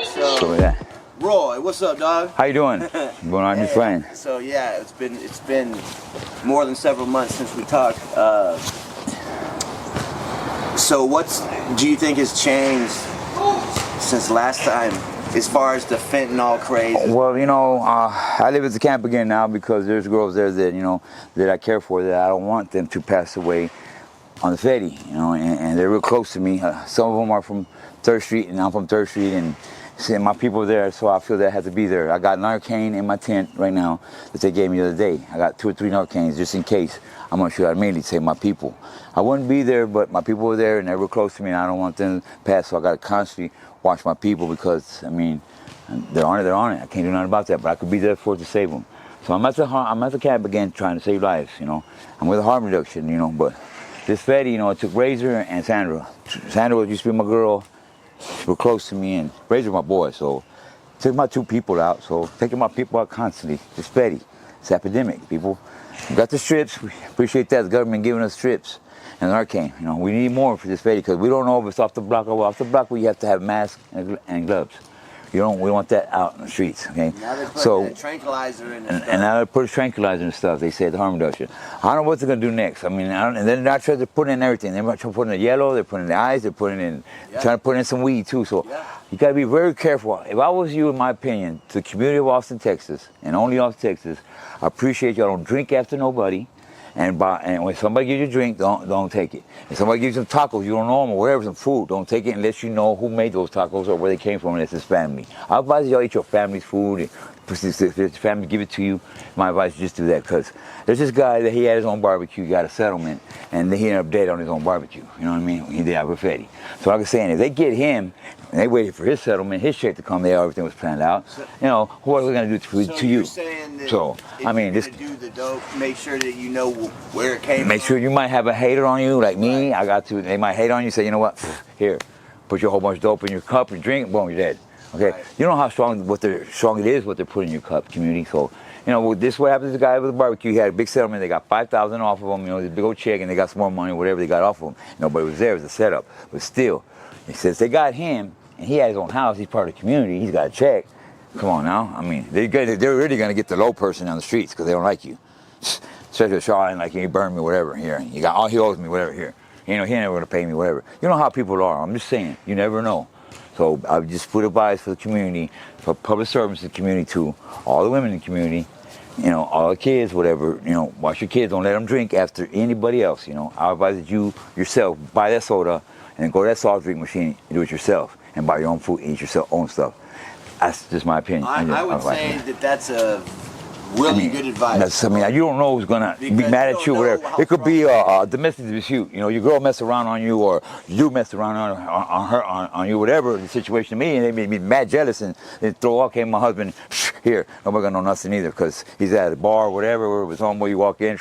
So yeah. Roy, what's up, dog? How you doing? Going on, just fine. So yeah, it's been more than several months since we talked. So what do you think has changed since last time, as far as the fentanyl craze? Well, you know, I live at the camp again now because there's girls there that, you know, that I care for, that I don't want them to pass away on the Fetty, you know, and they're real close to me. Some of them are from 3rd Street, and I'm from 3rd Street, and my people are there, so I feel that I have to be there. I got Narcan in my tent right now that they gave me the other day. I got 2 or 3 Narcans just in case. I'm gonna shoot out immediately to save my people. I wouldn't be there, but my people were there, and they're real close to me, and I don't want them to pass, so I gotta constantly watch my people because, I mean, they're on it. I can't do nothing about that, but I could be there for it to save them. So I'm at the camp again trying to save lives, you know. I'm with a harm reduction, you know, but this Fetty, you know, it took Razor and Sandra. Sandra used to be my girl. She was close to me, and Razor my boy, so took my 2 people out, so taking my people out constantly. It's Fetty. It's epidemic, people. We got the strips. We appreciate that. The government giving us strips and Narcan. You know, we need more for this Fetty because we don't know if it's off the block or off the block where you have to have masks and gloves. We want that out in the streets, okay? Now they put a tranquilizer in and now they put a tranquilizer and stuff. They said harm reduction. I don't know what they're gonna do next. I mean, and then they're not trying to put in everything. They're trying to put in the yellow. They're putting in the eyes. They're putting in, trying to put in some weed too. So you gotta be very careful. If I was you, in my opinion, to the community of Austin, Texas, and only Austin, Texas, I appreciate y'all don't drink after nobody. And when somebody gives you a drink, don't take it. If somebody gives you some tacos, you don't know them or whatever, some food, don't take it unless you know who made those tacos or where they came from, and it's his family. I advise y'all eat your family's food. If your family give it to you, my advice is just do that, because there's this guy that he had his own barbecue, got a settlement, and he ended up dead on his own barbecue. You know what I mean? He did have a Fetty. So like I was saying, if they get him, and they waited for his settlement, his check to come there, everything was planned out. You know, what are we going to do to you? Saying that so, I mean, this do the dope, make sure that you know where it came from. Make sure you might have a hater on you, like me. They might hate on you, say, you know what, here, put your whole bunch of dope in your cup, you drink, boom, you're dead. Okay, you know how strong it is what they're putting in your cup, community. So, you know, this is what happened to the guy with the barbecue. He had a big settlement. They got $5,000 off of him. You know, the big old check, and they got some more money, whatever they got off of him. Nobody was there. It was a setup. But still, he says they got him, and he had his own house. He's part of the community. He's got a check. Come on now. I mean, they're really gonna get the low person on the streets because they don't like you. Especially Sean, like he burned me, whatever. Here, he got all he owes me, whatever. Here, you know, he ain't never gonna pay me, whatever. You know how people are. I'm just saying. You never know. So I just put advice for the community, for public service in the community too, all the women in the community, you know, all the kids, whatever, you know, watch your kids, don't let them drink after anybody else, you know. I advise that you yourself buy that soda and then go to that soft drink machine and do it yourself and buy your own food and eat your own stuff. That's just my opinion. I would say that that's a really good advice. I mean, you don't know who's gonna be mad at you, whatever. It could be a domestic dispute. You know, your girl mess around on you, or you mess around on you, whatever the situation may be, and they may be mad jealous and they throw, okay, my husband, here, nobody gonna know nothing either, because he's at a bar, or whatever, or it's somewhere you walk in,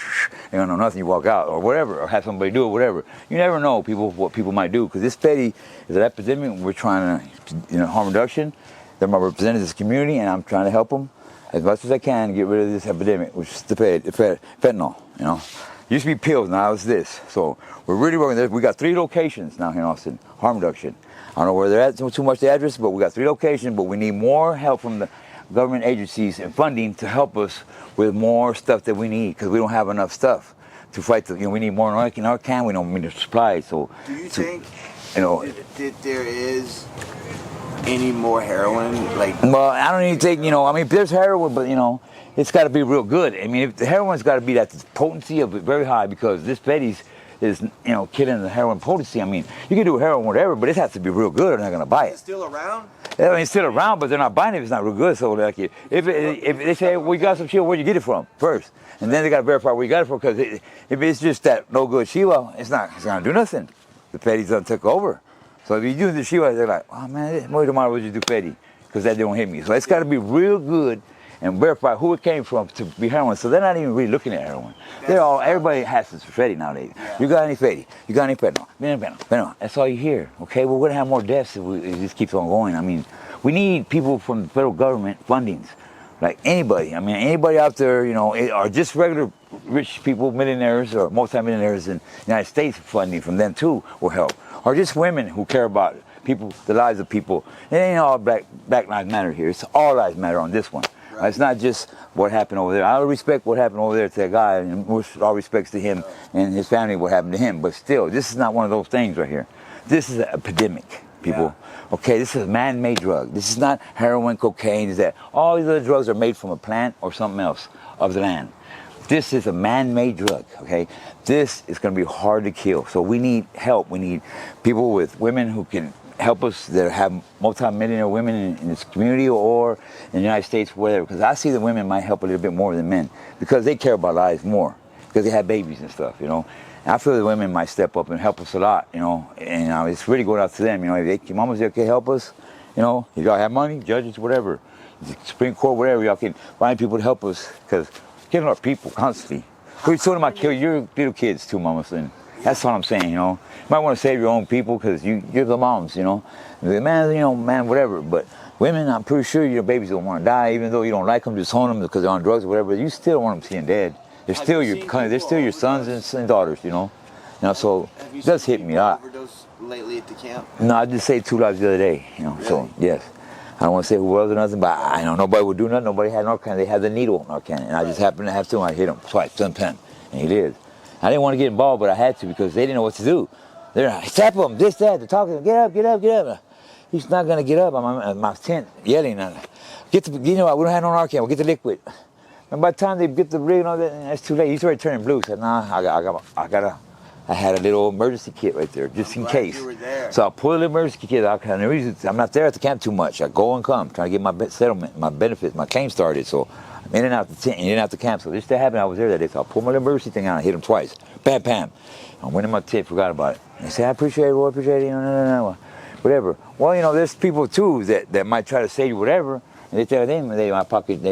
they don't know nothing, you walk out, or whatever, or have somebody do it, whatever. You never know what people might do, because this Fetty is an epidemic. We're trying to, you know, harm reduction. They're my representatives of the community, and I'm trying to help them as much as I can to get rid of this epidemic, which is the fentanyl, you know. It used to be pills, now it's this. So we're really working there. We got 3 locations now here in Austin, harm reduction. I don't know where they're at, too much the address, but we got 3 locations, but we need more help from the government agencies and funding to help us with more stuff that we need, because we don't have enough stuff to fight the, you know, we need more Narcan, we don't need the supplies. So do you think, you know, that there is any more heroin? Like, well, I don't even think, you know, I mean, there's heroin, but, you know, it's got to be real good. I mean, if the heroin's got to be that potency of it very high, because this Fetty's is, you know, killing the heroin potency. I mean, you can do heroin whatever, but it has to be real good, or they're not gonna buy it. Is it still around? I mean, it's still around, but they're not buying it if it's not real good. So like, if they say, well, you got some Sheila, where'd you get it from first? And then they got to verify where you got it from, because if it's just that no good Sheila, it's gonna do nothing. The Fetty's done took over. So if you do the Sheila, they're like, oh man, maybe tomorrow would you do Fetty, because that don't hit me. So it's got to be real good and verify who it came from to be heroin. So they're not even really looking at heroin. Everybody has this Fetty nowadays. You got any Fetty? You got any fentanyl? Fentanyl. That's all you hear. Okay, well, we're gonna have more deaths if it just keeps on going. I mean, we need people from the federal government fundings, like anybody. I mean, anybody out there, you know, or just regular rich people, millionaires or multimillionaires in the United States, funding from them too will help. Or just women who care about people, the lives of people. It ain't all black lives matter here. It's all lives matter on this one. Right. It's not just what happened over there. I respect what happened over there to that guy, and all respects to him and his family, what happened to him. But still, this is not one of those things right here. This is an epidemic, people. Yeah. Okay, this is a man-made drug. This is not heroin, cocaine. Is that all these other drugs are made from a plant or something else of the land? This is a man-made drug, okay? This is going to be hard to kill. So we need help. We need people with women who can help us, that have multi-millionaire women in this community or in the United States, whatever. Because I see the women might help a little bit more than men because they care about lives more because they have babies and stuff, you know. And I feel the women might step up and help us a lot, you know. And it's really going out to them, you know. If they, mamas, they can help us, you know. If y'all have money, judges, whatever, the Supreme Court, whatever, y'all can find people to help us because killing our people constantly. Pretty soon I might kill your little kids too, Mama. And that's what I'm saying, you know. You might want to save your own people because you're the moms, you know. The man, you know, man, whatever. But women, I'm pretty sure your babies don't want to die, even though you don't like them, disown them because they're on drugs or whatever. You still want them seeing dead. They're still your sons and daughters, you know. You know, so it does hit me a lot. Overdose lately at the camp? No, I just saved 2 lives the other day, you know. Really? So yes. I don't want to say who was or nothing, but I know nobody would do nothing. Nobody had Narcan. They had the needle Narcan, and I just happened to have to. I hit him twice, sometime, and he lived. I didn't want to get involved, but I had to because they didn't know what to do. They're like, tap him, this, that. They're talking, get up, get up, get up. He's not going to get up. I'm in my tent yelling. Get the, you know, we don't have no Narcan. We'll get the liquid. And by the time they get the rig and all that, that's too late. He's already turning blue. I said, nah, I had a little emergency kit right there, just in case. You were there. So I pull the emergency kit out. I'm not there at the camp too much. I go and come, trying to get my settlement, my benefits, my claim started. So I'm in and out the tent, in and out the camp. So this that happened. I was there that day. So I pulled my emergency thing out. I hit him twice. Bam, bam. I went in my tent, forgot about it. They said, I appreciate it, Roy, appreciate it. No. Whatever. Well, you know, there's people too that might try to say you whatever, and they tell them they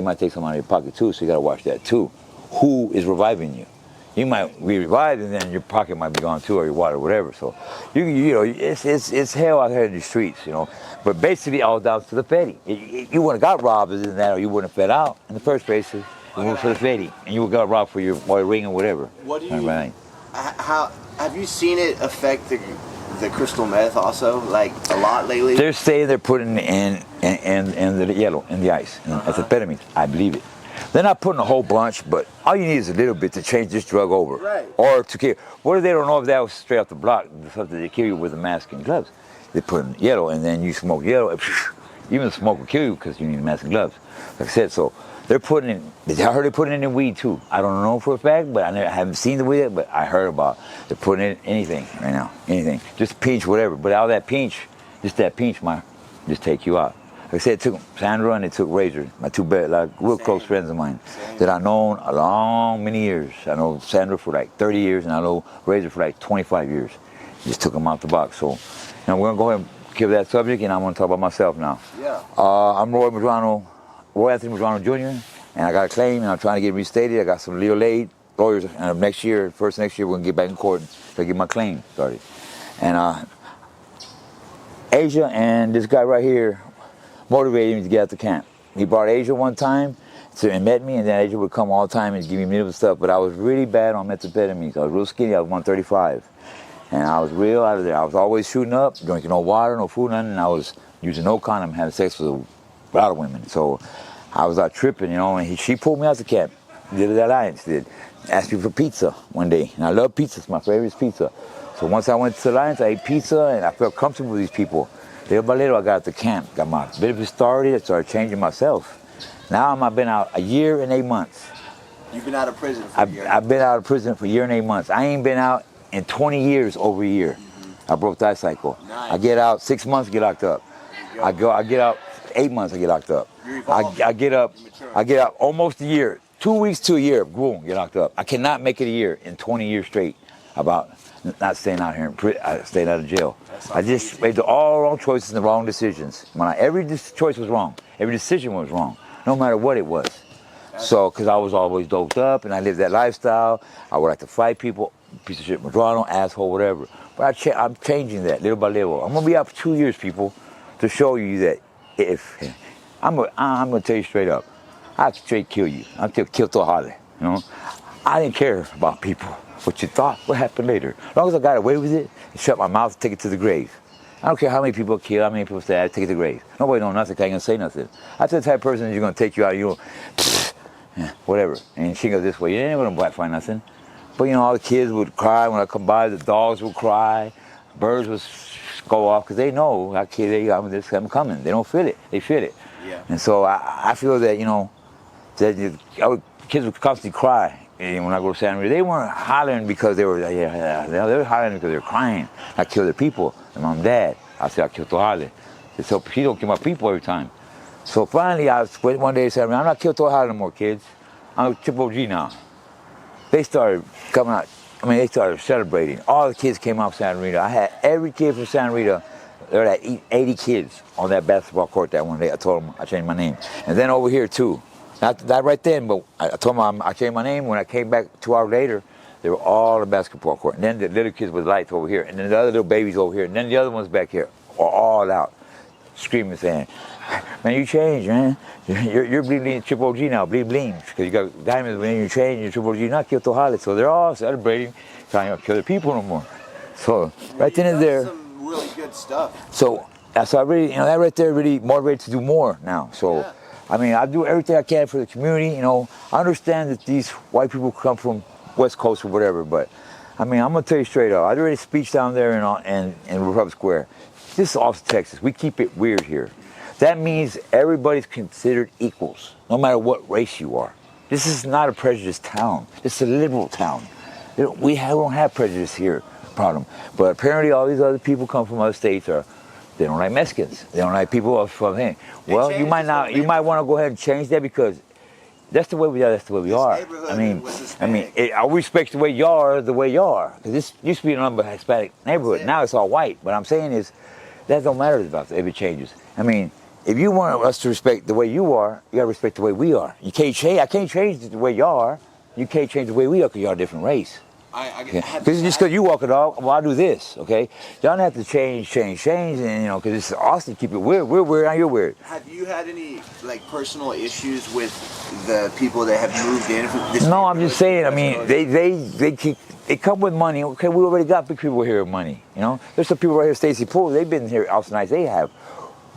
might take some out of your pocket too. So you got to watch that too. Who is reviving you? You might be revived, and then your pocket might be gone too, or your water, whatever. So, you know, it's hell out here in the streets, you know. But basically, all down to the Fetty. You wouldn't have got robbed than that, or you wouldn't have fed out in the first place. You moved for the Fetty, and you would have got robbed for your ring or whatever. What do you? Right. How have you seen it affect the crystal meth also, like a lot lately? They're saying they're putting in the yellow in the ice, as amphetamine. I believe it. They're not putting a whole bunch, but all you need is a little bit to change this drug over. Right. Or to kill. What if they don't know if that was straight off the block, something they kill you with a mask and gloves? They put in yellow, and then you smoke yellow. Even the smoke will kill you because you need a mask and gloves. Like I said, so they're putting in, I heard they're putting it in weed too. I don't know for a fact, but I haven't seen the weed yet, but I heard about they're putting in anything right now, anything. Just pinch, whatever. But all that pinch, just that pinch might just take you out. Like I said, it took Sandra and it took Razor, my two real close friends of mine that I've known a long, many years. I know Sandra for like 30 years and I know Razor for like 25 years. Just took them out the box. So now we're going to go ahead and kill that subject, and I'm going to talk about myself now. Yeah. I'm Roy Anthony Medrano Jr., and I got a claim, and I'm trying to get restated. I got some legal aid lawyers, and next year we're going to get back in court to get my claim started. And Asia and this guy right here motivated me to get out the camp. He brought Asia one time and met me, and then Asia would come all the time and give me medical stuff, but I was really bad on methamphetamines. I was real skinny. I was 135. And I was real out of there. I was always shooting up, drinking no water, no food, nothing, and I was using no condom, having sex with a lot of women. So I was out tripping, you know, and she pulled me out the camp. Did the Alliance, asked me for pizza one day. And I love pizza, it's my favorite pizza. So once I went to the Alliance, I ate pizza, and I felt comfortable with these people. Little by little, I got out the camp, got my benefits started, I started changing myself. Now I've been out a year and 8 months. You've been out of prison for a year? I've been out of prison for a year and 8 months. I ain't been out in 20 years, over a year. I broke that cycle. Nice. I get out 6 months, get locked up. I get out 8 months, I get locked up. I get out almost a year, 2 weeks to a year, boom, get locked up. I cannot make it a year in 20 years straight about not staying out here, staying out of jail. I just made all wrong choices and the wrong decisions. Every choice was wrong. Every decision was wrong, no matter what it was. So, because I was always doped up and I lived that lifestyle, I would like to fight people, piece of shit, Medrano, asshole, whatever. But I'm changing that little by little. I'm going to be out for 2 years, people, to show you that if, I'm going to tell you straight up, I'd straight kill you. I'd kill to Holly, you know. I didn't care about people, what you thought, what happened later. As long as I got away with it and shut my mouth and take it to the grave. I don't care how many people kill, how many people say, I take it to the grave. Nobody knows nothing, can't even say nothing. I'm the type of person that you're going to take you out, you know, whatever. And she goes this way, you ain't going to find nothing. But, you know, all the kids would cry when I come by, the dogs would cry, birds would go off, because they know how kids, I'm coming. They don't feel it, they feel it. Yeah. And so I feel that, you know, that kids would constantly cry. And when I go to Santa Rita, they weren't hollering because they were, they were hollering because they were crying. I killed their people, and mom and dad. I said, I killed Tohale. So she don't kill my people every time. So finally, I was one day saying, I'm not killed Tohale no more, kids. I'm Triple G now. They started coming out, they started celebrating. All the kids came out of Santa Rita. I had every kid from Santa Rita. There were like 80 kids on that basketball court that one day. I told them I changed my name. And then over here too. Not right then, but I told them I changed my name. When I came back 2 hours later, they were all on the basketball court. And then the little kids with lights over here. And then the other little babies over here. And then the other ones back here are all out screaming, saying, man, you changed, man. You're bleeding Triple G now, bleed bleeds. Because you got diamonds when you change, you're Triple G, not kill Tohale. So they're all celebrating, trying to kill the people no more. So right then and there. Some really good stuff. So I really, you know, that right there really motivated to do more now. So. Yeah. I mean, I do everything I can for the community, you know. I understand that these white people come from West Coast or whatever, but, I mean, I'm going to tell you straight up. I did a speech down there in Republic Square. This is Austin, Texas. We keep it weird here. That means everybody's considered equals, no matter what race you are. This is not a prejudiced town. It's a liberal town. We don't have prejudice here, problem. But apparently all these other people come from other states they don't like Mexicans. They don't like people from here. Well, you might want to go ahead and change that because that's the way we are. That's the way we are. I respect the way you are, the way you are. Because this used to be a number Hispanic neighborhood. Now it's all white. What I'm saying is that don't matter about if it changes. I mean, if you want us to respect the way you are, you got to respect the way we are. You can't change. I can't change the way you are. You can't change the way we are because you're a different race. Because just because you walk a dog, well, I'll do this, okay? Y'all don't have to change, and, you know, because it's Austin, keep it weird. We're weird, now you're weird. Have you had any, like, personal issues with the people that have moved in? No, I'm just saying, I mean, they come with money. Okay, we already got big people here with money, you know? There's some people right here, Stacy Pool, they've been here Austin Heights, they have.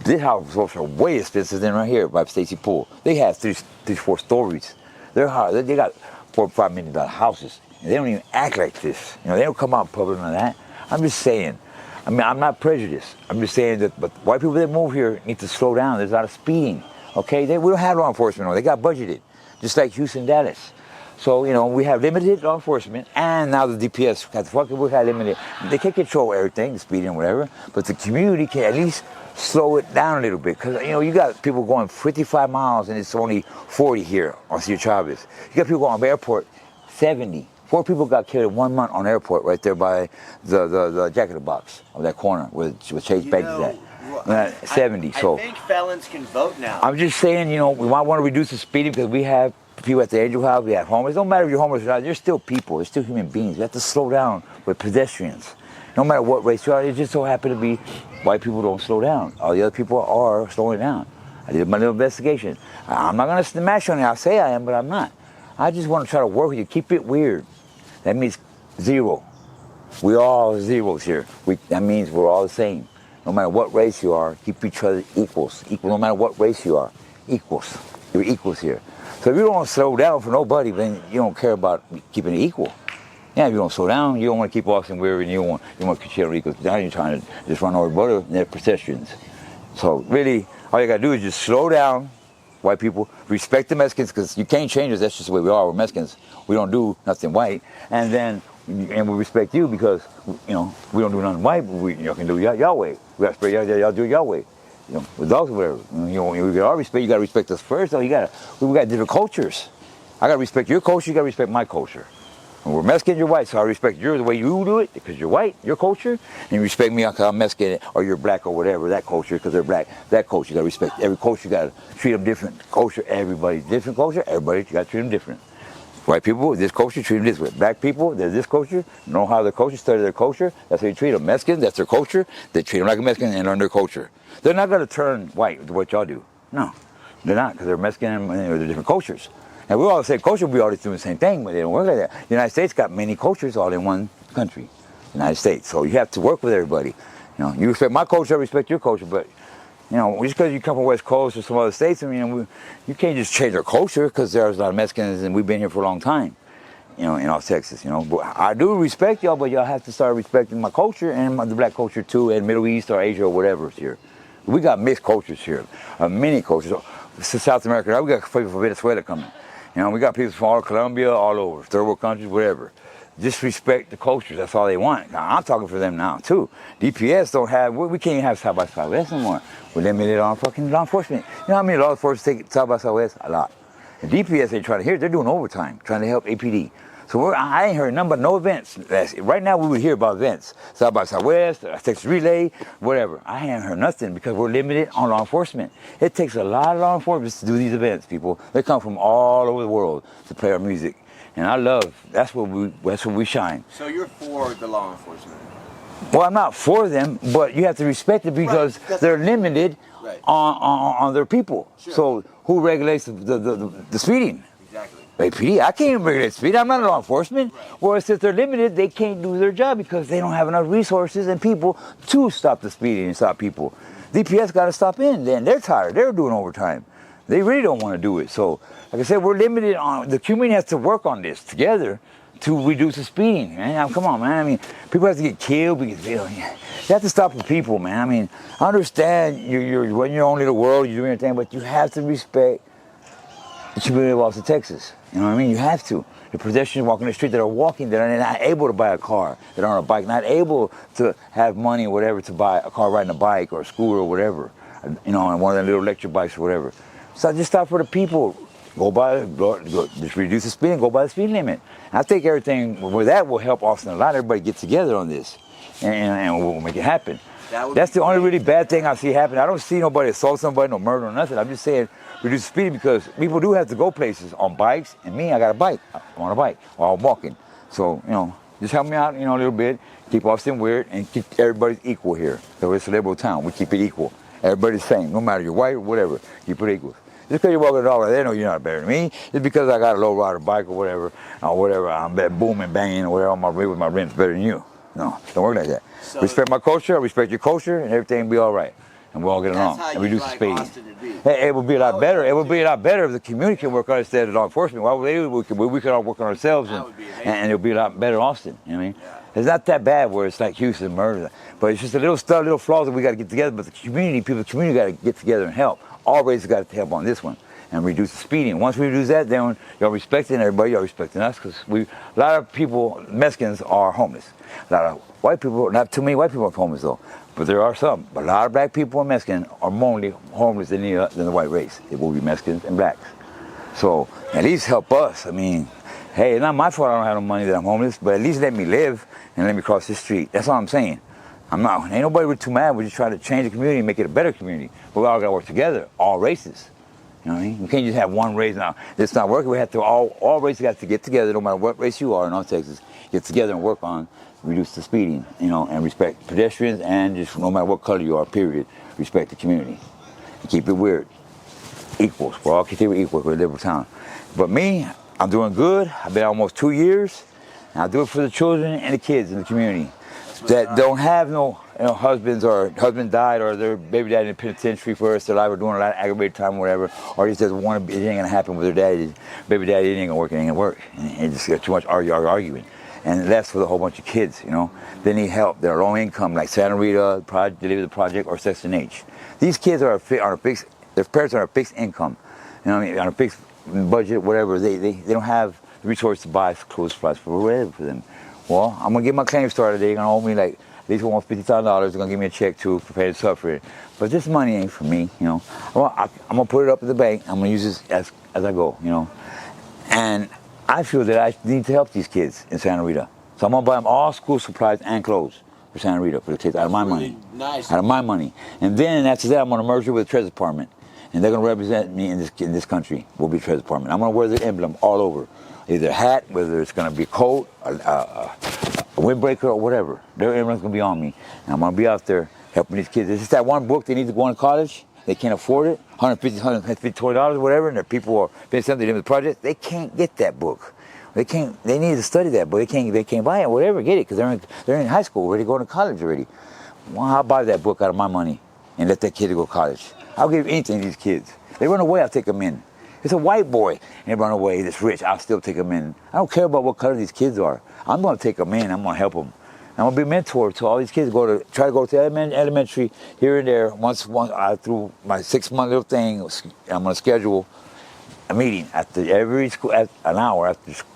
This house is way expensive than right here by Stacy Pool. They have 4 stories. They're hard. They got $4 or $5 million houses. They don't even act like this. You know, they don't come out in public on that. I'm just saying. I mean, I'm not prejudiced. I'm just saying that, but white people that move here need to slow down. There's a lot of speeding, okay? We don't have law enforcement. No. They got budgeted, just like Houston, Dallas. So, you know, we have limited law enforcement, and now the DPS, we have limited. They can't control everything, the speeding and whatever, but the community can at least slow it down a little bit. Because, you know, you got people going 55 miles, and it's only 40 here on Cedar Chavez. You got people going to the airport 70. 4 people got killed in 1 month on the airport right there by the Jack in the Box of that corner where Chase Bank is at. 70. I think felons can vote now. I'm just saying, you know, we might want to reduce the speeding because we have people at the Angel House, we have homeless. It don't matter if you're homeless or not, you're still people, you're still human beings. We have to slow down with pedestrians. No matter what race you are, it just so happen to be white people don't slow down. All the other people are slowing down. I did my little investigation. I'm not going to smash on it. I say I am, but I'm not. I just want to try to work with you. Keep it weird. That means zero. We all zeros here. That means we're all the same. No matter what race you are, keep each other equals. Equal, no matter what race you are, equals. You're equals here. So if you don't slow down for nobody, then you don't care about keeping it equal. Yeah, if you don't slow down, you don't want to keep Austin weird, and you want to keep each other equal. Now you're trying to just run over butter and they're pedestrians. So really, all you got to do is just slow down. White people, respect the Mexicans, because you can't change us. That's just the way we are. We're Mexicans. We don't do nothing white. And we respect you because, you know, we don't do nothing white, but y'all can do y'all way. We got to respect y'all do y'all way. You know, with dogs or whatever. You know, we got our respect. You got to respect us first. So we got different cultures. I got to respect your culture. You got to respect my culture. When we're Mexican, you're white, so I respect yours the way you do it, because you're white, your culture, and you respect me because I'm Mexican, or you're black or whatever, that culture, because they're black, that culture. You got to respect every culture. You got to treat them different. Culture, everybody's different culture, everybody, you got to treat them different. White people, this culture, treat them this way. Black people, they're this culture, know how their culture, study their culture, that's how you treat them. Mexicans, that's their culture, they treat them like a Mexican and learn their culture. They're not going to turn white to what y'all do. No, they're not, because they're Mexican and they're different cultures. And we're all the same culture, we all do the same thing, but they don't work like that. The United States got many cultures all in one country, the United States. So you have to work with everybody. You You know, you respect my culture, I respect your culture, but you know, just because you come from West Coast or some other states, I mean, you can't just change our culture because there's a lot of Mexicans and we've been here for a long time, you know, in South Texas, you know. But I do respect y'all, but y'all have to start respecting my culture and the black culture too, and Middle East or Asia or whatever is here. We got mixed cultures here, many cultures. South America, we got people from Venezuela coming. You know, we got people from all Colombia, all over, third world countries, whatever. Just respect the cultures. That's all they want. Now, I'm talking for them now too. DPS don't have. We can't even have South by Southwest anymore. We're limited on fucking law enforcement. You know how many law enforcement take South by Southwest? A lot. And DPS ain't trying to hear. They're doing overtime, trying to help APD. So I ain't heard nothing but no events. Right now we would hear about events. South by Southwest, Texas Relay, whatever. I ain't heard nothing because we're limited on law enforcement. It takes a lot of law enforcement to do these events, people. They come from all over the world to play our music. And I love, that's where we shine. So you're for the law enforcement? Well, I'm not for them, but you have to respect it because they're limited on their people. Sure. So who regulates the speeding? Exactly. APD, I can't even regulate speed. I'm not law enforcement. Right. Whereas if they're limited, they can't do their job because they don't have enough resources and people to stop the speeding and stop people. DPS got to stop in. Then they're tired. They're doing overtime. They really don't want to do it. So, like I said, we're limited on, the community has to work on this together to reduce the speeding, man. Now, come on, man. I mean, people have to get killed because you have to stop the people, man. I mean, I understand when you're only the world, you're doing your thing, but you have to respect the community of Austin, Texas. You know what I mean? You have to. The pedestrians walking the street that are walking, that are not able to buy a car, that are on a bike, not able to have money or whatever to buy a car, riding a bike or a scooter or whatever, you know, on one of the little electric bikes or whatever. So I just stop for the people. Just reduce the speed and go by the speed limit. I think everything with that will help Austin a lot. Everybody get together on this, and we'll make it happen. That's the only really bad thing I see happen. I don't see nobody assault somebody, no murder or nothing. I'm just saying reduce the speed because people do have to go places on bikes, and me, I got a bike. I'm on a bike while I'm walking. So, you know, just help me out, you know, a little bit. Keep Austin weird and keep everybody equal here. So it's a liberal town. We keep it equal. Everybody's the same, no matter you're white or whatever. Keep it equal. Just because you're walking a dog, they know you're not better than me. Just because I got a low rider bike or whatever, I'm booming, banging, or whatever on my with my rims better than you. No, don't work like that. So, respect my culture, I respect your culture, and everything will be all right. And we'll all get along and reduce the speed. Hey, it would be a lot better. It would be a lot better if the community can work on it instead of law enforcement. Why would we could all work on ourselves and it'll be a lot better Austin. You know what I mean? Yeah. It's not that bad where it's like Houston murder, but it's just a little stuff, little flaws that we got to get together. But the community got to get together and help. All races got to help on this one and reduce the speeding. Once we reduce that, then y'all respecting everybody, y'all respecting us, because a lot of people, Mexicans, are homeless. A lot of white people, not too many white people are homeless though, but there are some. But a lot of black people and Mexicans are more homeless than the white race. It will be Mexicans and blacks. So at least help us. I mean, hey, it's not my fault I don't have no money that I'm homeless, but at least let me live and let me cross the street. That's all I'm saying. Ain't nobody too mad. We're just trying to change the community and make it a better community. But we all got to work together, all races. You know what I mean? We can't just have one race now. It's not working. We have to all races got to get together, no matter what race you are in North Texas, get together and work on reduce the speeding, you know, and respect pedestrians and just no matter what color you are, period, respect the community. And keep it weird. Equals. We're all considered equal. We're a liberal town. But me, I'm doing good. I've been almost 2 years. And I do it for the children and the kids in the community that don't have no husbands, or husband died, or their baby died in the penitentiary for us, their life, or doing a lot of aggravated time or whatever, or he doesn't want to, it ain't gonna happen with their daddy, baby daddy, it ain't gonna work, and it just got too much arguing, and that's with a whole bunch of kids, you know. They need help. They're low income, like Santa Rita, Deliver the Project, or Section H. These kids are on a fixed, their parents are on a fixed income, you know what I mean, on a fixed budget, whatever. They don't have the resources to buy clothes, supplies for whatever for them. Well, I'm gonna get my claim started. They're gonna owe me like at least $50,000. They're gonna give me a check too for paying suffering. But this money ain't for me, you know. Well, I'm gonna put it up at the bank. I'm gonna use this as I go, you know. And I feel that I need to help these kids in Santa Rita. So I'm gonna buy them all school supplies and clothes for Santa Rita for the kids out of my money. Nice. Out of my money. And then after that, I'm gonna merge it with the Treasury Department, and they're gonna represent me in this country. We'll be the Treasury Department. I'm gonna wear the emblem all over. Either a hat, whether it's going to be a coat, a windbreaker, or whatever. Their emblem's going to be on me. And I'm going to be out there helping these kids. It's just that one book they need to go to college. They can't afford it. $150, $20, whatever. And their people are paying something to the project. They can't get that book. They need to study that book. They can't buy it, whatever, get it, because they're in high school already, going to college already. well, I'll buy that book out of my money and let that kid go to college. I'll give anything to these kids. They run away, I'll take them in. It's a white boy and they run away that's rich, I'll still take them in. I don't care about what color these kids are. I'm going to take them in, I'm going to help them. I'm going to be a mentor to all these kids. Try to go to elementary here and there. Once through my 6-month little thing, I'm going to schedule a meeting after every school, at an hour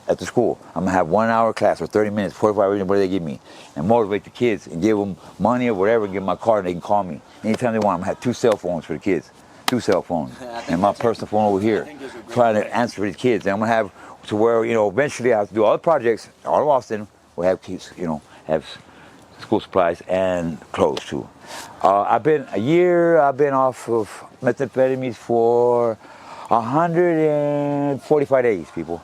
after school. I'm going to have 1 hour class or 30 minutes, 45 minutes, whatever they give me, and motivate the kids and give them money or whatever, give them my card and they can call me anytime they want. I'm going to have 2 cell phones for the kids, 2 cell phones, and my personal phone over here, trying to answer for these kids. And I'm going to have to where, eventually I have to do other projects all of Austin. We'll have kids, have school supplies and clothes too. I've been off of methamphetamines for 145 days, people.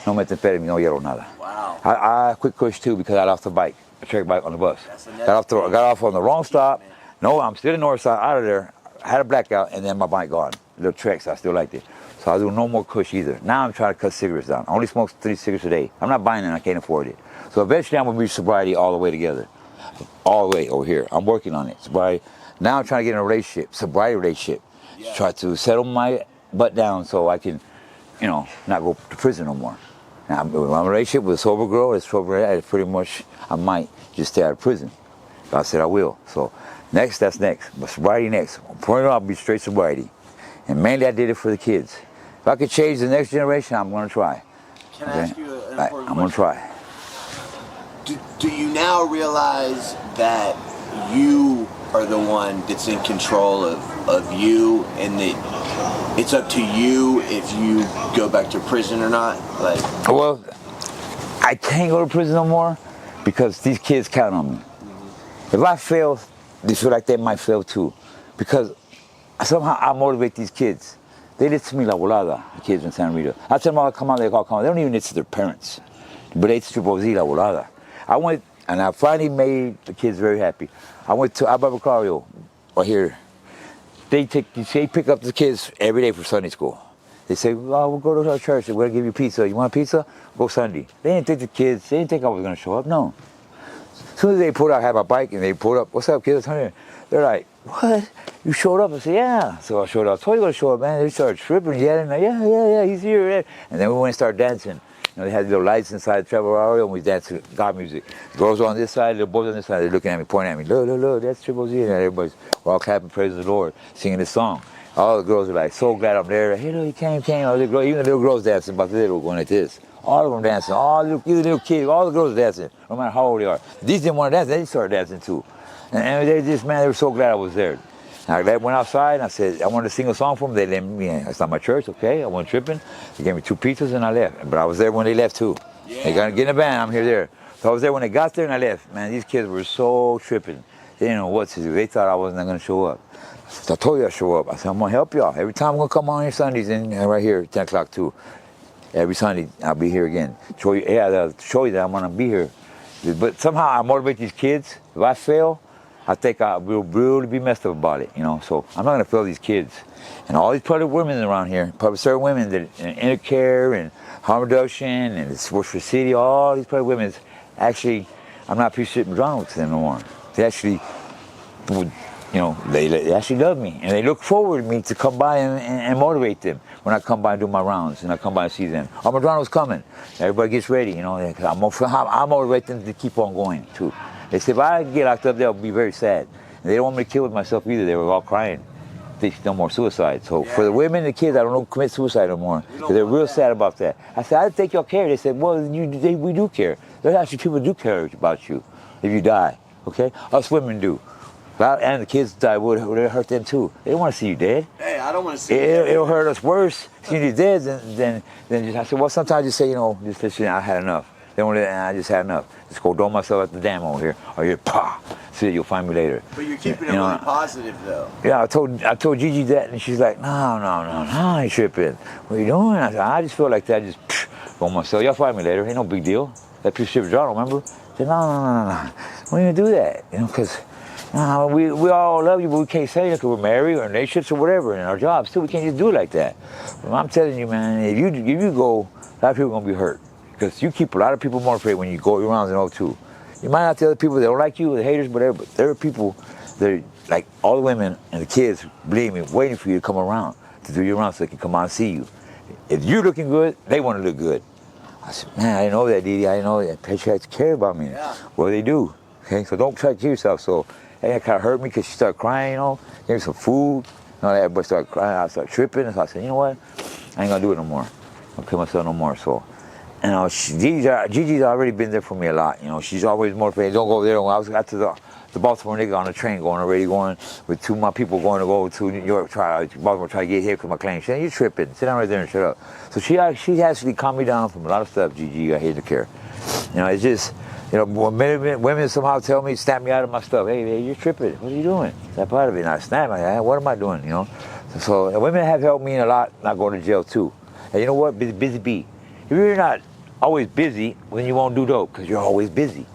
No methamphetamine, no yellow, nada. Wow. I quit Kush too because I lost the bike, a track bike on the bus. Got off on the wrong stop. No, I'm still in the north side, out of there. I had a blackout and then my bike gone. Little tracks, I still liked it. So I do no more Kush either. Now I'm trying to cut cigarettes down. I only smoke 3 cigarettes a day. I'm not buying them, I can't afford it. So eventually I'm gonna reach sobriety all the way together. All the way over here. I'm working on it. Sobriety. Now I'm trying to get in a relationship, sobriety relationship. Yeah. Try to settle my butt down so I can, not go to prison no more. Now, my relationship with a sober girl, it's pretty much, I might just stay out of prison. God said I will. So that's next. But sobriety next. Point I'll be straight sobriety. And mainly I did it for the kids. If I could change the next generation, I'm going to try. Can I ask you an important question? I'm going to try. Do you now realize that you are the one that's in control of you, and that it's up to you if you go back to prison or not? Well, I can't go to prison no more because these kids count on me. If I fail, they feel like they might fail too, because somehow I motivate these kids. They listen to me la volada, the kids in Santa Rita. I tell them all, come on, they all come on. They don't even listen to their parents, but they triple Z la volada. I went, and I finally made the kids very happy. I went to Ababacario, right here. They pick up the kids every day for Sunday school. They say, well, we'll go to our church, we're gonna give you pizza. You want pizza? Go Sunday. They didn't think they didn't think I was gonna show up, no. As soon as they pulled out, I had my bike, and they pulled up, what's up, kids? They're like, what? You showed up? I said, yeah. So I showed up. I told you going to show up, man. They started tripping, yelling, yeah, he's here. Yeah. And then we went and started dancing. They had little lights inside the travel area, and we danced to God music. The girls were on this side, the boys on this side. They're looking at me, pointing at me. Look, that's Triple Z. And we're all clapping, praising the Lord, singing this song. All the girls are like, so glad I'm there. Hey, look, he came. All the girls, even the little girls dancing, but the little going like this. All of them dancing. All the little kids, all the girls dancing, no matter how old they are. These didn't want to dance, they started dancing too. And they were so glad I was there. I went outside and I said, I wanted to sing a song for them. They let me in. It's not my church, okay? I wasn't tripping. They gave me 2 pizzas and I left. But I was there when they left too. Yeah. They got to get in the van, I'm there. So I was there when they got there and I left. Man, these kids were so tripping. They didn't know what to do. They thought I wasn't going to show up. So I told you I'd show up. I said, I'm going to help y'all. Every time I'm going to come on here Sundays and right here, 10 o'clock too. Every Sunday, I'll be here again. Show you that I'm going to be here. But somehow I motivate these kids. If I fail, I think I will really be messed up about it, So I'm not going to fail these kids. And all these public women around here, public service women that in Intercare and harm reduction and the Sports for City, all these public women, actually, I'm not appreciating McDonald's to them no more. They actually, they actually love me. And they look forward to me to come by and motivate them when I come by and do my rounds and I come by and see them. Oh, McDonald's coming. Everybody gets ready, I motivate them to keep on going, too. They said, if I get locked up, they'll be very sad. And they don't want me to kill myself either. They were all crying. They no more suicide. So for the women and the kids, I don't commit suicide no more. They're real sad about that. I said, I think y'all care. They said, well, we do care. There's actually people who do care about you if you die, okay? Us women do. And the kids die, would hurt them too. They don't want to see you dead. Hey, I don't want to see you dead. It'll hurt us worse seeing you dead than just, I said, well, sometimes you say, just I had enough. I just had enough. Just go throw myself at the dam over here. Or you're see, you'll find me later. But you're keeping it really positive, though. Yeah, I told Gigi that, and she's like, no, I ain't tripping. What are you doing? I said, I just feel like that. I just throw myself. Y'all find me later. Ain't no big deal. That piece of shit withdrawal, remember? I said, no. We ain't gonna do that, because we all love you, but we can't say it because we're married or in relationships or whatever, and our jobs too. We can't just do it like that. But I'm telling you, man, if you go, a lot of people are gonna be hurt. Because you keep a lot of people motivated when you go your rounds in 02. You might not tell the people that don't like you, the haters, whatever, but there are people that are, like all the women and the kids, believe me, waiting for you to come around, to do you around so they can come out and see you. If you're looking good, they want to look good. I said, man, I didn't know that, Didi. I didn't know that. They try to care about me. Yeah. Well, they do. Okay, so don't try to kill yourself. So that kind of hurt me because she started crying, you know, gave me some food. You know, everybody started crying. I started tripping. So I said, you know what? I ain't going to do it no more. I'll kill myself no more. So, you know, Gigi's already been there for me a lot. You know, she's always motivated. Don't go there. When I was got to the Baltimore nigga on the train already going with two of my people going to go to New York, Baltimore, try to get here because my claim. She said, you tripping. Sit down right there and shut up. So she actually calmed me down from a lot of stuff, Gigi. I hate to care. You know, it's just, you know, when women somehow tell me, snap me out of my stuff. Hey, you're tripping. What are you doing? That part of it. And I snap. What am I doing, you know? So women have helped me a lot not going to jail, too. And you know what? Busy bee. If you're not always busy, then you won't do dope because you're always busy.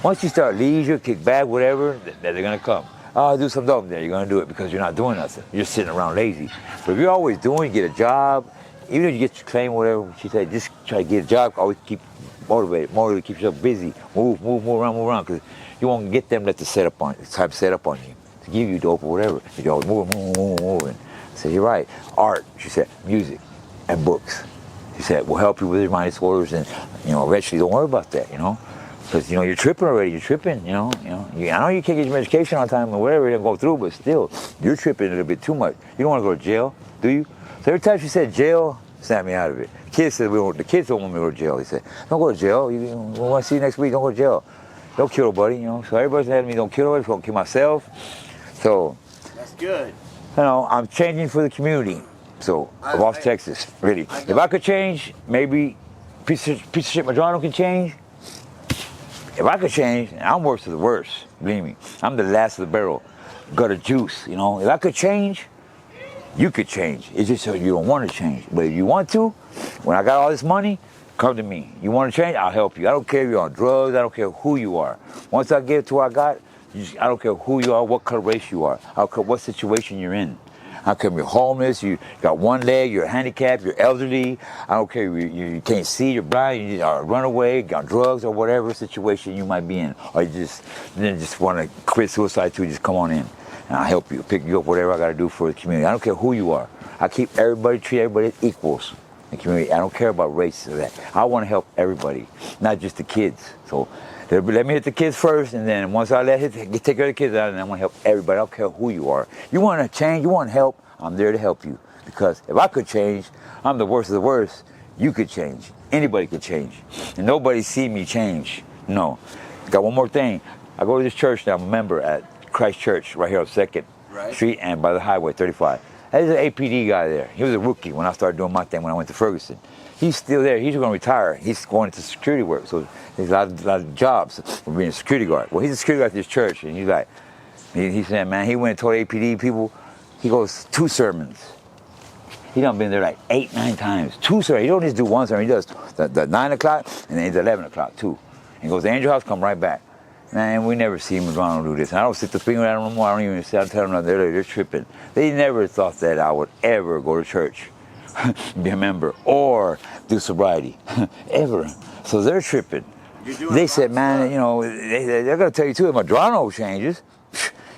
Once you start leisure, kick back, whatever, they're going to come. Oh, I'll do some dope there. You're going to do it because you're not doing nothing. You're just sitting around lazy. But if you're always doing, get a job, even if you get your claim, whatever, she said, just try to get a job, always keep motivated, keep yourself busy, move around, because you won't get them that to set up on you, to give you dope or whatever. You're always moving. I said, you're right. Art, she said, music and books. She said, will help you with your mind disorders and, you know, eventually don't worry about that, you know. Because, you know, you're tripping already. You're tripping, you know. I know you can't get your medication on time or whatever you go through, but still, you're tripping a little bit too much. You don't want to go to jail, do you? So every time she said jail, snap me out of it. The kids said, the kids don't want me to go to jail. He said, don't go to jail. We want to see you next week. Don't go to jail. Don't kill nobody, you know. So everybody's telling me don't kill nobody. Don't kill myself. So. That's good. You know, I'm changing for the community. So, of Austin, Texas, really. If I could change, maybe piece of shit Madrano can change. If I could change, I'm worse of the worst, believe me. I'm the last of the barrel. Got a juice, you know. If I could change, you could change. It's just so you don't want to change. But if you want to, when I got all this money, come to me. You want to change? I'll help you. I don't care if you're on drugs. I don't care who you are. Once I get to what I got, I don't care who you are, what color race you are. I don't care what situation you're in. I don't care if you're homeless, you got one leg, you're handicapped, you're elderly. I don't care if you can't see, you're blind, you are a runaway, got drugs or whatever situation you might be in. Or you just want to quit suicide too, just come on in. And I'll help you, pick you up, whatever I got to do for the community. I don't care who you are. I treat everybody as equals in the community. I don't care about race or that. I want to help everybody, not just the kids. So let me hit the kids first, and then once I take care of the kids out, and I want to help everybody. I don't care who you are. You want to change, you want help, I'm there to help you. Because if I could change, I'm the worst of the worst. You could change. Anybody could change. And nobody see me change. No. Got one more thing. I go to this church now. I'm a member at Christ Church right here on 2nd Street and by the highway 35. There's an APD guy there. He was a rookie when I started doing my thing when I went to Ferguson. He's still there. He's going to retire. He's going into security work. So there's a lot of jobs for being a security guard. Well, he's a security guard at this church, and he's like, he said, man, he went and told APD people, he goes 2 sermons. He done been there like 8, 9 times. 2 sermons. He don't just do 1 sermon. He does the 9 o'clock and then the 11 o'clock too. He goes to Angel House, come right back. Man, we never see him around do this. And I don't sit the finger at them no more. I don't even sit. I tell them they're tripping. They never thought that I would ever go to church, be a member, or do sobriety, ever. So they're tripping. They said, man, you know, they're going to tell you too, if Madrano changes,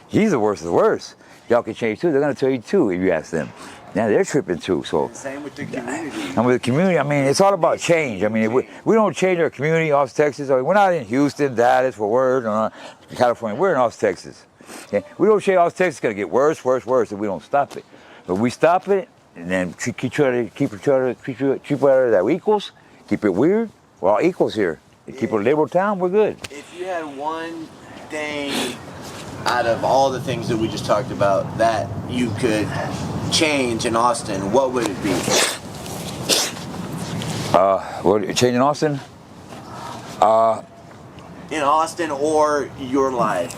he's the worst of the worst. Y'all can change too. They're going to tell you too if you ask them. Now they're tripping too. So same with the community. And with the community, I mean, it's all about change. I mean, if we don't change our community, Austin, Texas. We're not in Houston, Dallas, Fort Worth, or California. We're in Austin, Texas. Okay? We don't change Austin, Texas. It's going to get worse if we don't stop it. But we stop it, and then keep each other that equals. Keep it weird. We're all equals here. Keep a liberal town. We're good. If you had one thing out of all the things that we just talked about that you could change in Austin, what would it be? Change in Austin? In Austin or your life?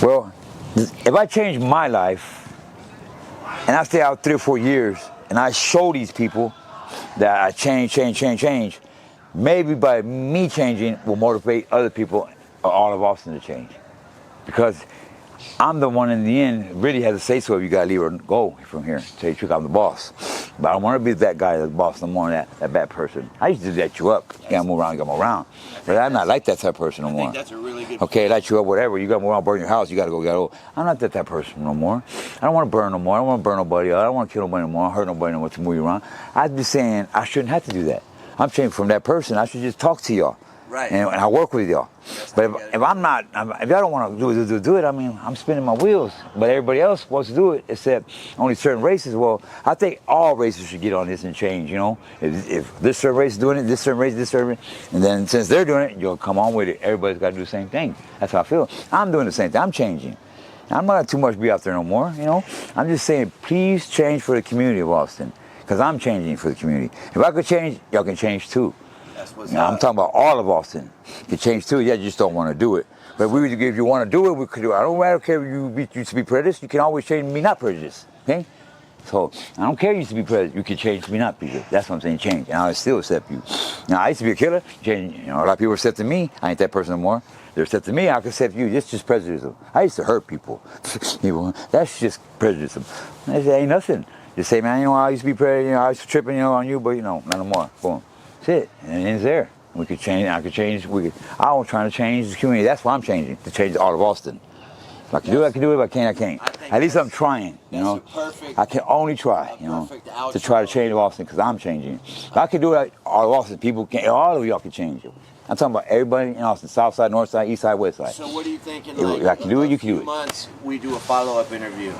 Well, if I change my life and I stay out 3 or 4 years and I show these people that I change, maybe by me changing will motivate other people, all of Austin, to change. Because I'm the one in the end really has to say so if you gotta leave or go from here. Tell you the truth, I'm the boss. But I don't want to be that guy, the boss, no more, that bad person. I used to let you up. You gotta move around, you gotta move around. But I'm not like that type of person no more. I think that's a really good Okay, light you up, whatever. You gotta move around, burn your house, you gotta go. I'm not that type of person no more. I don't want to burn no more. I don't want to burn nobody. I don't want to kill nobody no more. Hurt nobody no more to move you around. I'm just saying I shouldn't have to do that. I'm changing from that person. I should just talk to y'all. Right. And I work with y'all. But if I'm not, if y'all don't want to do it, I mean, I'm spinning my wheels. But everybody else wants to do it, except only certain races. Well, I think all races should get on this and change, you know? If this certain race is doing it, this certain race, this certain, and then since they're doing it, you'll come on with it. Everybody's got to do the same thing. That's how I feel. I'm doing the same thing. I'm changing. I'm not too much be out there no more, you know? I'm just saying, please change for the community of Austin, because I'm changing for the community. If I could change, y'all can change too. Now, I'm talking about all of Austin. You change too, yeah, you just don't want to do it. But if you want to do it, we could do it. I don't care if you used to be prejudiced. You can always change me not prejudiced, okay? So, I don't care you used to be prejudiced. You can change me not prejudiced. That's what I'm saying, change. And I still accept you. Now, I used to be a killer. Change, you know, a lot of people are accepting me. I ain't that person no more. They're accepting me. I can accept you. It's just prejudice. I used to hurt people. That's just prejudice. That ain't nothing. Just say, man, you know, I used to be prejudiced. You know, I used to tripping, you know, on you, but you know, not no more. Boom. That's it. And it's there. We could change. I could change. I'm trying to change the community. That's why I'm changing, to change all of Austin. If I can do it, I can do it. If I can't, I can't. At least I'm trying. You know, I can only try. You know, to try to change Austin because I'm changing. If I can do it, all of Austin people can. All of y'all can change it. I'm talking about everybody in Austin: South Side, North Side, East Side, West Side. So what are you thinking? If I can do it, you can do it. Months we do a follow-up interview.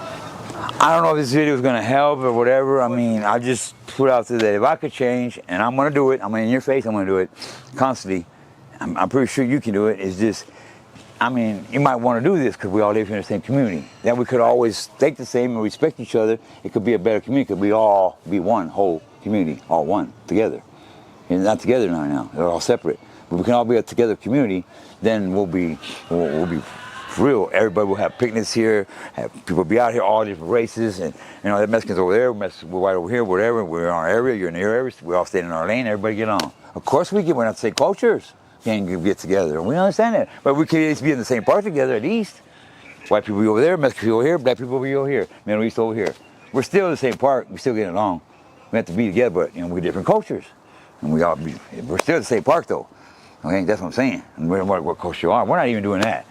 I don't know if this video is going to help or whatever. I mean, I just put out there that if I could change, and I'm going to do it, I'm in your face, I'm going to do it constantly. I'm pretty sure you can do it. It's just, I mean, you might want to do this because we all live here in the same community. Then we could always think the same and respect each other. It could be a better community. It could be all be one whole community, all one, together. And not together now. They're all separate. But we can all be a together community, then we'll be for real. Everybody will have picnics here. People be out here, all different races, and you know, the Mexicans over there, we're right over here, whatever. We're in our area, you're in your area. We all stay in our lane. Everybody get on. Of course, we're not the same cultures. Can't get together. We understand that, but we can at least be in the same park together at least. White people be over there, Mexican people over here, black people be over here, Middle East over here. We're still in the same park. We still get along. We have to be together, but you know, we're different cultures, and we're still the same park though. Okay, that's what I'm saying. And what culture you are? We're not even doing that.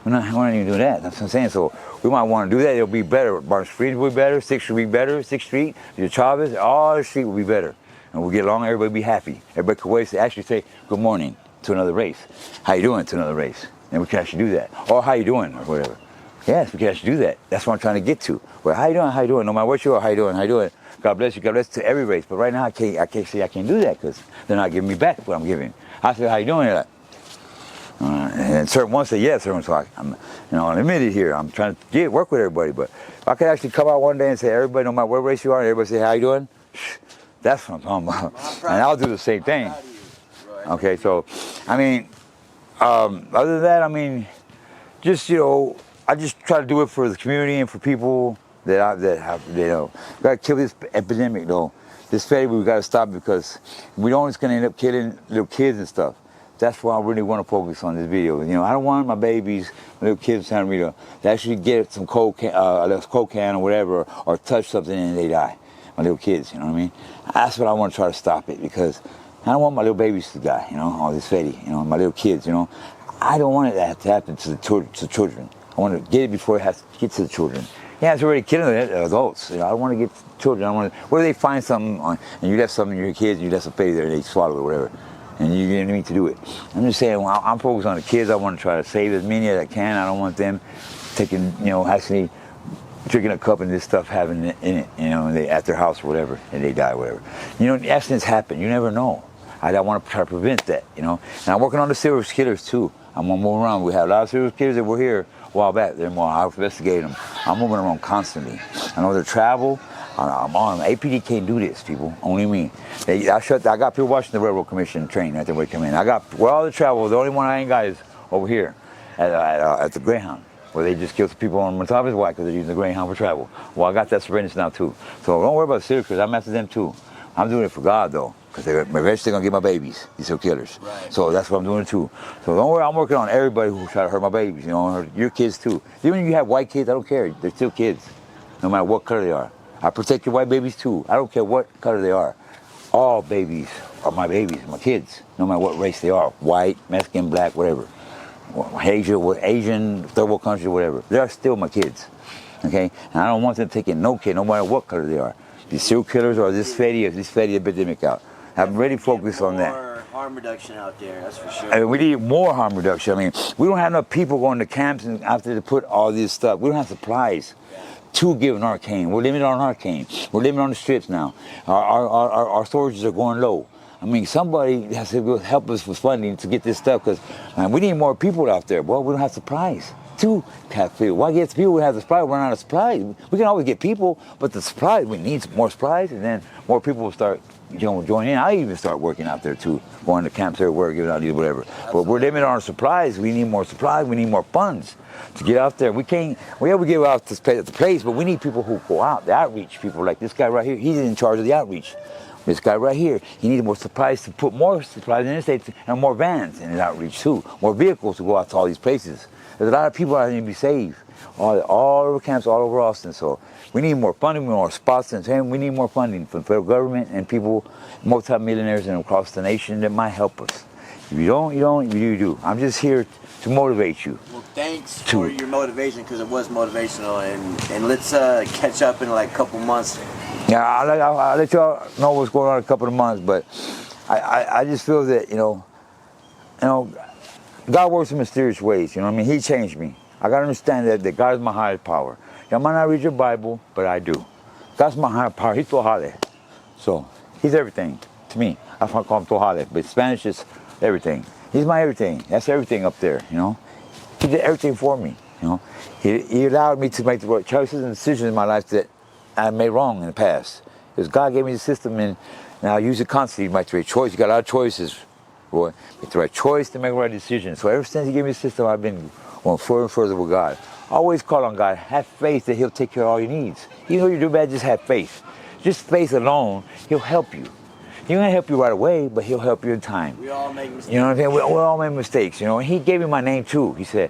We're not even doing that. That's what I'm saying. So we might want to do that. It'll be better. Barton Street will be better. 6th Street will be better. 6th Street, the Chavez, all the street will be better. And we'll get along. Everybody will be happy. Everybody could wait to actually say good morning to another race. How you doing to another race? And we can actually do that. Or how you doing or whatever. Yes, we can actually do that. That's what I'm trying to get to. Well, how you doing? How you doing? No matter what you are, how you doing? How you doing? God bless you. God bless to every race. But right now I can't say I can't do that because they're not giving me back what I'm giving. I say, how you doing? Like, and certain ones say yes, certain ones say, I'm, you know, limited here. I'm trying to work with everybody, but if I could actually come out one day and say, everybody, no matter what race you are, and everybody say, how you doing? That's what I'm talking about. And I'll do the same thing. Okay, so, I mean, other than that, I mean, just, you know, I just try to do it for the community and for people that have, you know, we got to kill this epidemic, though. This fatty, we got to stop because we don't just going to end up killing little kids and stuff. That's why I really want to focus on this video. You know, I don't want my babies, my little kids in Santa Rita, to actually get some coke can or whatever, or touch something and they die. My little kids, you know what I mean? That's what I want to try to stop it because I don't want my little babies to die, you know, all this fatty, you know, my little kids, you know. I don't want it to happen to the children. I want to get it before it has to get to the children. Yeah, it's already killing the adults. You know, I don't want to get children. I don't want to. Whether they find something and you left something in your kids, and you left some fatty there, and they swallow it or whatever, and you didn't need to do it. I'm just saying, well, I'm focused on the kids. I want to try to save as many as I can. I don't want them taking, you know, actually drinking a cup and this stuff having it in it, you know, at their house or whatever, and they die or whatever. You know, accidents happen. You never know. I want to try to prevent that, you know. And I'm working on the serial killers too. I'm gonna move around. We have a lot of serial killers that were here a while back. They're more. I'll investigate them. I'm moving around constantly. I know they travel. I'm on. APD can't do this, people. Only me. I got people watching the Railroad Commission train right there when they come in. I got all the travel. The only one I ain't got is over here at the Greyhound, where they just kill some people on Montalvis. Why? Because they're using the Greyhound for travel. Well, I got that surveillance now too. So don't worry about the serial killers. I'm after them too. I'm doing it for God though. because they're eventually gonna get my babies. These serial killers. Right. So that's what I'm doing too. So don't worry, I'm working on everybody who try to hurt my babies. You know, your kids too. Even if you have white kids, I don't care. They're still kids, no matter what color they are. I protect your white babies too. I don't care what color they are. All babies are my babies, my kids, no matter what race they are. White, Mexican, black, whatever. Asian, third world country, whatever. They're still my kids. Okay? And I don't want them taking no kid, no matter what color they are. These serial killers or this fatty epidemic out. I'm really focused on that. More harm reduction out there, that's for sure. I mean, we need more harm reduction. I mean, we don't have enough people going to camps and after they put all this stuff. We don't have supplies to give Narcan. We're limited on Narcan. We're limited on the strips now. Our storages are going low. I mean, somebody has to help us with funding to get this stuff because we need more people out there. Well, we don't have supplies to have people. Why get people who have the supply? Run out of supplies. We can always get people, but the supplies, we need more supplies, and then more people will start joining in. I even start working out there too, going to camps everywhere, giving out whatever. But we're limited on our supplies. We need more supplies. We need more funds to get out there. We can't. We give out the place, but we need people who go out. The outreach people, like this guy right here. He's in charge of the outreach. This guy right here, he needed more supplies to put more supplies in the states and more vans in his outreach too, more vehicles to go out to all these places. There's a lot of people out there to be saved, all over camps, all over Austin. So we need more funding, more spots, and we need more funding from the federal government and people, multi-millionaires and across the nation that might help us. If you don't, you don't. If you do. I'm just here to motivate you. Well, thanks for your motivation because it was motivational, and let's catch up in like a couple months. Yeah, I'll let y'all know what's going on in a couple of months, but I just feel that, you know, God works in mysterious ways, you know what I mean? He changed me. I got to understand that God is my highest power. I might not read your Bible, but I do. God's my higher power. He's Tohale. So, he's everything to me. That's why I call him Tohale, but Spanish is everything. He's my everything. That's everything up there, you know? He did everything for me, you know? He allowed me to make the right choices and decisions in my life that I made wrong in the past. Because God gave me the system and I use it constantly to make the right choice. You got a lot of choices, boy. Make the right choice to make the right decision. So ever since he gave me the system, I've been going further and further with God. Always call on God. Have faith that he'll take care of all your needs. Even though you do bad, just have faith. Just faith alone, he'll help you. He won't help you right away, but he'll help you in time. We all make mistakes. You know what I'm saying? We all make mistakes, you know. And he gave me my name too. He said,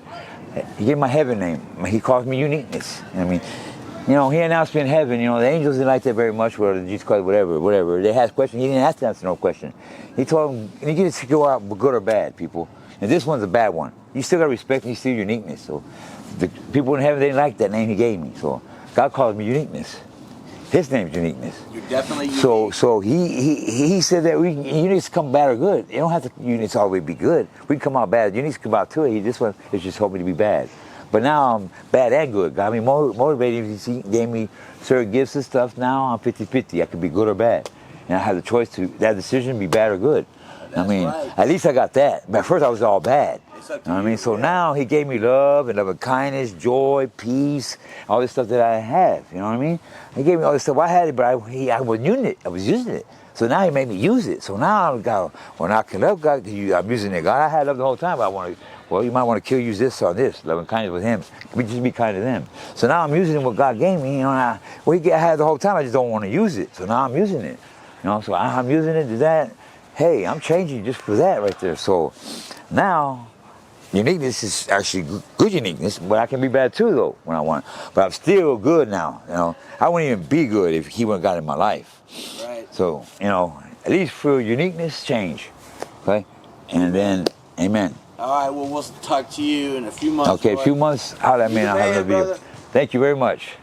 he gave me my heaven name. He calls me uniqueness. I mean, you know, he announced me in heaven. You know, the angels didn't like that very much. Well, Jesus Christ, whatever. They asked questions. He didn't ask to answer no question. He told them, you get to go out good or bad, people. And this one's a bad one. You still got to respect and you still uniqueness. So the people in heaven, they didn't like that name he gave me. So God calls me uniqueness. His name's uniqueness. You're definitely unique. So he said that uniqueness come bad or good. You don't have to uniqueness always be good. We can come out bad. Uniqueness come out too. This one is just hoping to be bad. But now I'm bad and good. Got me motivated. He gave me certain gifts and stuff. Now I'm 50-50. I could be good or bad. And I have the choice to, that decision be bad or good. That's right. At least I got that. But at first I was all bad. It's up to You know what I mean? you, So yeah. now he gave me love and loving kindness, joy, peace, all this stuff that I have. You know what I mean? He gave me all this stuff. I had it, but I wasn't using it. I was using it. So now he made me use it. So now I've got, when I can love God, I'm using it. God, I had love the whole time, but I want to, well, you might want to use this or this, loving kindness with him. We just be kind to them. So now I'm using what God gave me. You know, I had the whole time, I just don't want to use it. So now I'm using it. You know, so I'm using it to that. Hey, I'm changing just for that right there. So now, uniqueness is actually good uniqueness, but I can be bad too though when I want. But I'm still good now. You know, I wouldn't even be good if he wouldn't got in my life. Right. So, you know, at least for uniqueness, change. Okay? And then, amen. All right, well, we'll talk to you in a few months. Okay, a few months, holla at me and I'll have a video. Brother. Thank you very much.